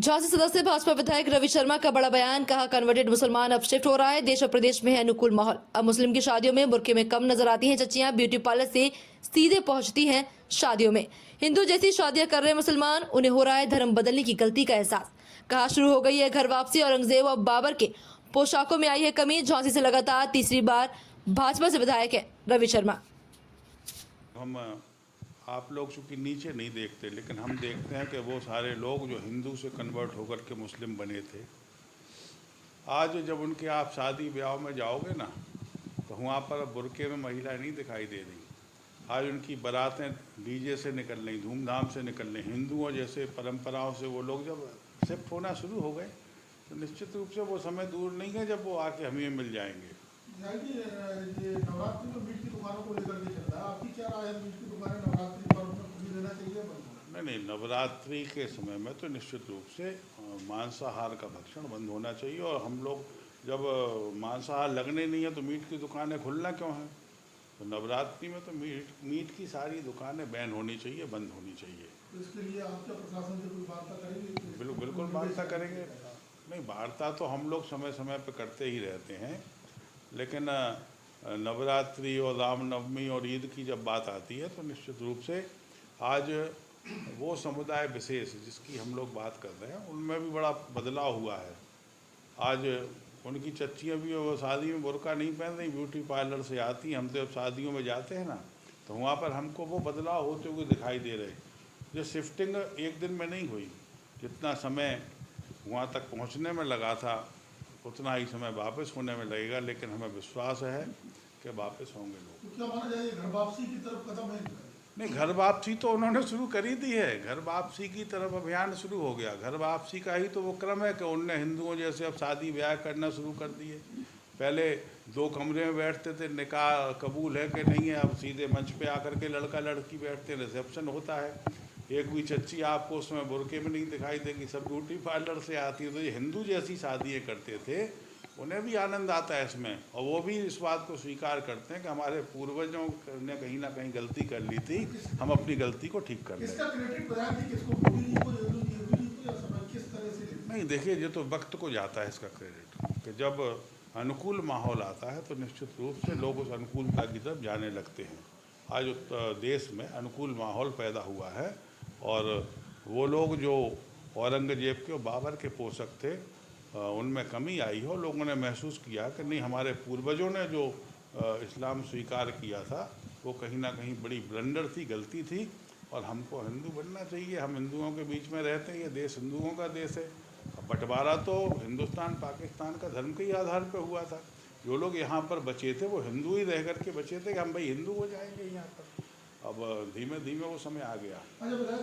झांसी सदस्य भाजपा विधायक रवि शर्मा का बड़ा बयान, कहा कन्वर्टेड मुसलमान अब शिफ्ट हो रहा है, देश और प्रदेश में है अनुकूल माहौल। अब मुस्लिम की शादियों में बुर्के में कम नजर आती हैं चच्चियां, ब्यूटी पार्लर से सीधे पहुंचती हैं शादियों में। हिंदू जैसी शादियां कर रहे मुसलमान, उन्हें हो रहा है धर्म बदलने की गलती का एहसास। कहा शुरू हो गई है घर वापसी, औरंगजेब और बाबर के पोशाकों में आई है कमी। झांसी से लगातार तीसरी बार भाजपा से विधायक है रवि शर्मा। हम आप लोग चूँकि नीचे नहीं देखते, लेकिन हम देखते हैं कि वो सारे लोग जो हिंदू से कन्वर्ट होकर के मुस्लिम बने थे, आज जब उनके आप शादी ब्याह में जाओगे ना, तो वहाँ पर बुर्के में महिलाएं नहीं दिखाई दे रही। आज उनकी बारातें डीजे से निकल रही, धूमधाम से निकल रही। हिंदुओं जैसे परंपराओं से वो लोग जब शिफ्ट होना शुरू हो गए, तो निश्चित रूप से वो समय दूर नहीं है जब वो आके हमें मिल जाएंगे। नवरात्रि में मीट की दुकानों को लेकर के चल रहा है, आपकी क्या राय है? मीट की दुकानें नवरात्रि पर्व में खुली रहना चाहिए? नहीं, नवरात्रि के समय में तो निश्चित रूप से मांसाहार का भक्षण बंद होना चाहिए। और हम लोग जब मांसाहार लगने नहीं है तो मीट की दुकानें खुलना क्यों है? तो नवरात्रि में तो मीट की सारी दुकानें बैन होनी चाहिए, बंद होनी चाहिए। तो इसके लिए आप क्या प्रशासन से कोई वार्ता करेंगे? बिल्कुल वार्ता करेंगे। नहीं, वार्ता तो हम लोग समय समय पर करते ही रहते हैं, लेकिन नवरात्रि और रामनवमी और ईद की जब बात आती है तो निश्चित रूप से आज वो समुदाय विशेष जिसकी हम लोग बात कर रहे हैं, उनमें भी बड़ा बदलाव हुआ है। आज उनकी चच्चियाँ भी वो शादी में बुर्का नहीं पहन रही, ब्यूटी पार्लर से आती हैं। हम तो जब शादियों में जाते हैं ना, तो वहाँ पर हमको वो बदलाव होते हुए दिखाई दे रहे। जो शिफ्टिंग एक दिन में नहीं हुई, जितना समय वहाँ तक पहुँचने में लगा था उतना ही समय वापस होने में लगेगा, लेकिन हमें विश्वास है कि वापस होंगे लोग। तो क्या माना जाए घर वापसी की तरफ कदम है? नहीं, घर वापसी तो उन्होंने शुरू करी दी है। घर वापसी की तरफ अभियान शुरू हो गया। घर वापसी का ही तो वो क्रम है कि उनने हिंदुओं जैसे अब शादी ब्याह करना शुरू कर दिए। पहले 2 कमरे में बैठते थे, निकाह कबूल है कि नहीं है, अब सीधे मंच पे आकर के लड़का लड़की बैठते, रिसेप्शन होता है। एक भी चच्ची आपको उसमें बुर्के में नहीं दिखाई देगी, सब ब्यूटी पार्लर से आती है। तो ये हिंदू जैसी शादियाँ करते थे, उन्हें भी आनंद आता है इसमें, और वो भी इस बात को स्वीकार करते हैं कि हमारे पूर्वजों ने कहीं ना कहीं गलती कर ली थी, हम अपनी गलती को ठीक कर लें। इसका क्रेडिट मोदी जी को, योगी जी को, या समाज किस तरह से? नहीं, देखिए, ये तो वक्त को जाता है इसका क्रेडिट, कि जब अनुकूल माहौल आता है तो निश्चित रूप से लोग उस अनुकूलता की तरफ जाने लगते हैं। आज देश में अनुकूल माहौल पैदा हुआ है, और वो लोग जो औरंगजेब के और बाबर के पोषक थे, उनमें कमी आई है। और लोगों ने महसूस किया कि नहीं, हमारे पूर्वजों ने जो इस्लाम स्वीकार किया था वो कहीं ना कहीं बड़ी ब्लंडर थी, गलती थी, और हमको हिंदू बनना चाहिए। हम हिंदुओं के बीच में रहते हैं, ये देश हिंदुओं का देश है। बंटवारा तो हिंदुस्तान पाकिस्तान का धर्म के ही आधार पर हुआ था। जो लोग यहाँ पर बचे थे वो हिंदू ही रह करके बचे थे कि हम भाई हिंदू हो जाएंगे यहाँ पर। अब धीमे धीमे वो समय आ गया। अच्छा,